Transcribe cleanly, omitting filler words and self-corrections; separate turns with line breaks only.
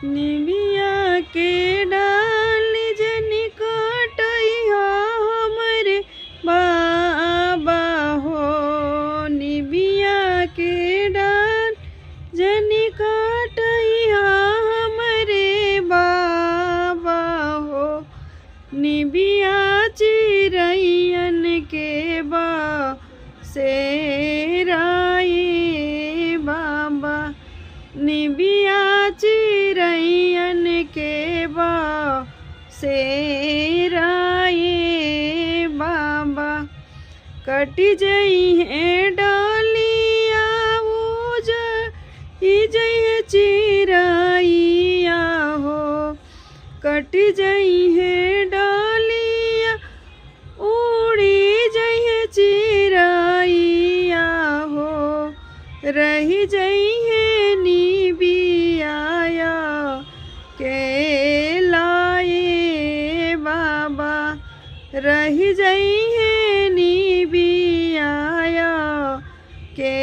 निबिया के डाल जनी कटइहा हमरे बाबा हो। निबिया के डाल जनी कटइहा हमरे बाबा हो। निबिया चिरैयन के बसेराए बाबा। निबिया चिरैयन के बसेराए बाबा। कट जइहे डलिया उजई जइहे चिरैया हो। कट जइहे डलिया उड़ी जइहे चिरैया हो। रही जइहे निबिया के लाए बाबा। रही जइहे निबिया के